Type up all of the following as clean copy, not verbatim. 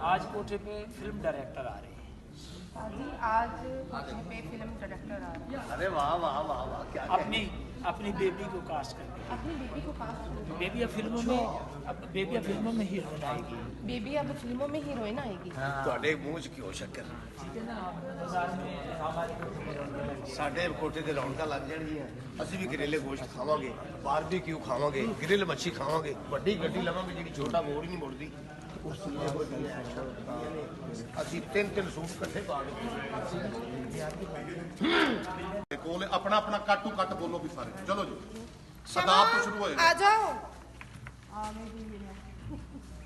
आज कोठे पे फिल्म डायरेक्टर आ रहे हैं। जी आज कोठे पे फिल्म डायरेक्टर आ रहे हैं। अरे वाह वाह वाह वाह, क्या अपनी बेबी को कास्ट कर दिया। अपनी बेबी को कास्ट कर दिया। बेबी अब फिल्मों में हीरोइन आएगी। बेबी अब फिल्मों में हीरोइन आएगी। ਤੁਹਾਡੇ ਮੂੰਹ 'ਚ ਕਿਉਂ ਸ਼ੱਕਰ? ਸਾਡੇ ਕੋਠੇ ਤੇ ਰੌਣਕਾਂ ਲੱਗ ਜਾਣਗੀਆਂ। ਅਸੀਂ ਵੀ ਗਰੇਲੇ ਗੋਸ਼ਤ ਖਾਵਾਂਗੇ, ਬਾਰਬੀਕਿਊ ਖਾਵਾਂਗੇ, ਗ੍ਰਿਲ ਮੱਛੀ ਖਾਵਾਂਗੇ, ਵੱਡੀ ਗੱਡੀ ਲਵਾਂਗੇ ਜਿਹੜੀ ਛੋਟਾ ਮੋੜ ਹੀ ਨਹੀਂ ਮੁੜਦੀ। ਅਸੀਂ ਤਿੰਨ ਸੂਟ ਇਕੱਠੇ ਪਾ ਕੇ ਕੋਲ ਆਪਣਾ ਆਪਣਾ ਕੱਟ ਟੂ ਕੱਟ ਬੋਲੋ ਵੀ ਸਾਰੇ। ਚਲੋ ਜੀ, ਆਦਾਬ ਤੋਂ ਸ਼ੁਰੂ ਹੋਏਗਾ। ਆ ਜਾਓ।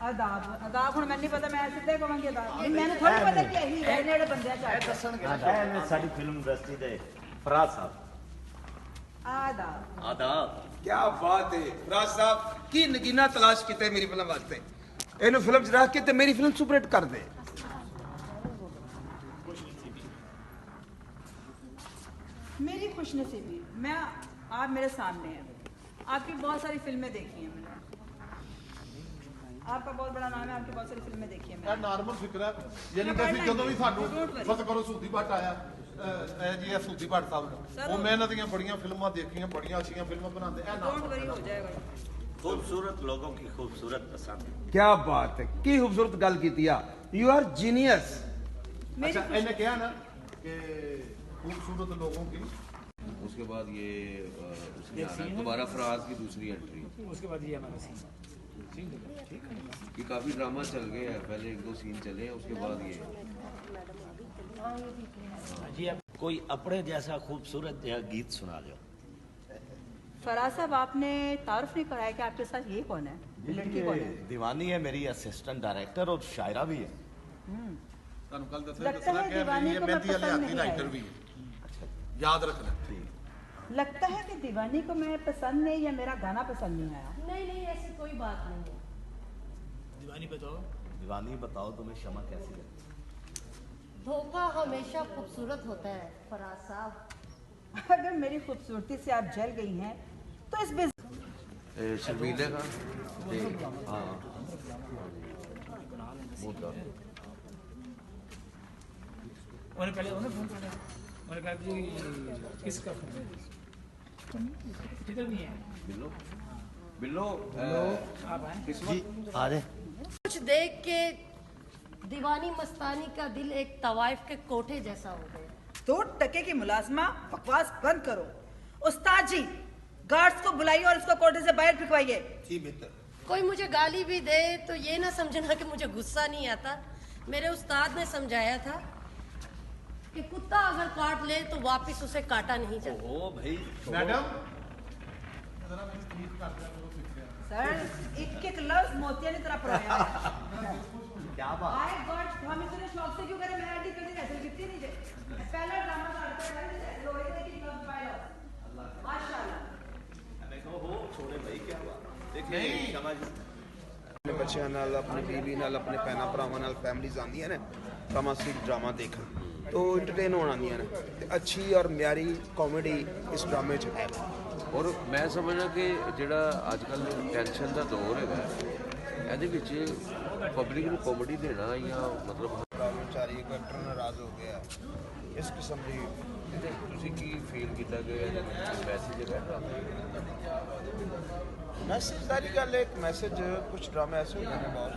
ਅਦਾਬ ਹੁਣ ਮੈਨੂੰ ਨਹੀਂ ਪਤਾ, ਮੈਂ ਸਿੱਧੇ ਕਹਾਂਗੀ ਅਦਾਬ। ਮੈਨੂੰ ਥੋੜੀ ਪਤਾ ਕਿ ਇਹੀ ਹੈ ਜਿਹੜੇ ਬੰਦਿਆਂ ਚ ਦੱਸਣਗੇ। ਸਾਡੀ ਫਿਲਮ ਇੰਡਸਟਰੀ ਦੇ ਫਰਾਜ਼ ਸਾਹਿਬ। ਆਦਾਬ। क्या बात है राज साहब की नगीना तलाश किते मेरी फिल्म वास्ते इन्हों फिल्म च रख के ते मेरी फिल्म सुपरहिट कर दे। मेरी खुशनसीबी मैं आप मेरे सामने हैं, आपकी बहुत सारी फिल्में देखी हैं मैंने, आपका बहुत बड़ा नाम है, आपकी बहुत सारी फिल्में देखी हैं ਇਹ मैंने। ਨਾਰਮਲ ਫਿਕਰ ਹੈ, ਯਾਨੀ ਕਿ ਅਸੀਂ ਜਦੋਂ ਵੀ ਸਾਨੂੰ ਫਰਜ਼ ਕਰੋ ਸੂਦੀ ਭੱਟ ਆਇਆ, ਇਹ ਜੀ ਇਹ ਸੂਦੀ ਭੱਟ ਸਾਹਿਬ, ਉਹ ਮੈਂ ਇਹਨਾਂ ਦੀਆਂ ਬੜੀਆਂ ਫਿਲਮਾਂ ਦੇਖੀਆਂ, ਬੜੀਆਂ ਅੱਛੀਆਂ ਫਿਲਮਾਂ ਬਣਾਉਂਦੇ। ਇਹ डोंट वरी हो जाएगा। खूबसूरत लोगों की खूबसूरत पसंद। क्या बात है की खूबसूरत गल की यू आर जीनियस। अच्छा, ਇਹਨੇ ਕਿਹਾ ਨਾ कि खूबसूरत लोगों की। उसके बाद ये उसमें आना दोबारा फराज की दूसरी एंट्री। उसके बाद ये हमारा सीन ये काफी ड्रामा चल गए हैं, पहले एक दो सीन चले हैं, उसके बाद ये जी। अब कोई अपने जैसा खूबसूरत गीत सुना दो। फराज साहब आपने तारुफ नहीं कराया कि आपके साथ ये कौन है, लड़की कौन है? दीवानी है मेरी असिस्टेंट डायरेक्टर और शायरा भी है। ਤੁਹਾਨੂੰ ਕੱਲ लगता ਦੱਸਣਾ है कि दीवानी ये को मैं मेहंदी वाले पसंद हाथी नहीं राइटर आई। भी है, याद रखना। लगता है कि दीवानी को मैं पसंद नहीं या मेरा गाना पसंद नहीं आया। नहीं नहीं ऐसी कोई बात नहीं है। दीवानी बताओ। दीवानी बताओ तुम्हें क्षमा कैसी लगती है? धोखा हमेशा खूबसूरत होता है फराज साहब। अगर मेरी खूबसूरती से आप जल गई हैं तो इस शर्मीले का हाँ उन्हें पहले उन्हें फोन किया, उन्होंने कहा जी किसका फोन है, किधर नहीं है। बिल्लो बिल्लो आप आए। जी आ रहे। कुछ देख के दीवानी मस्तानी का दिल एक तवाइफ के कोठे जैसा हो गया। 2 टके की मुलाजमा, बकवास बंद करो। उस्ताद जी गार्ड्स को बुलाइए और इसको कोठे से बाहर फेंकवाइए। जी बेहतर। कोई मुझे गाली भी दे तो ये ना समझना कि मुझे गुस्सा नहीं आता। मेरे उस्ताद ने समझाया था कि कुत्ता अगर काट ले तो वापस उसे काटा नहीं जाता। ओ भाई मैडम सर एक लफ्ज मोतिया की तरह परोया है। क्या बात। आए गॉड हम इतने शौक से क्यों करें, मैं ऐडी करने ऐसे कितनी नहीं दे पहला ड्रामा करता है लोहे के की लफ्ज पाया माशाल्लाह। हो छोड़े भाई क्या बात। देखिए समझ अपने बच्चों नाल अपनी बीवी नाल अपने भैन भरावां नाल फैमिलीज आंदियां ने तमाशा ड्रामा देखन तो इंटरटेन होण आंदियां ने ते अच्छी और म्यारी कॉमेडी इस ड्रामे च है। और मैं समझना कि ਜਿਹੜਾ ਅੱਜ ਕੱਲ੍ਹ ਟੈਨਸ਼ਨ ਦਾ ਦੌਰ ਹੈਗਾ, ਇਹਦੇ ਵਿੱਚ ਪਬਲਿਕ ਨੂੰ ਕਾਮੇਡੀ ਦੇਣਾ ਜਾਂ ਮਤਲਬ कर्मचारी एक एक्टर नाराज हो गया इस किस्म की ਤੁਸੀਂ ਕੀ ਫੀਲ ਕੀਤਾ ਕਿ ਇਹਦੇ ਵਿੱਚ ਮੈਸੇਜ ਹੈਗਾ? मैसेज सारी गल एक मैसेज कुछ ड्रामे ऐसे होते हैं बहुत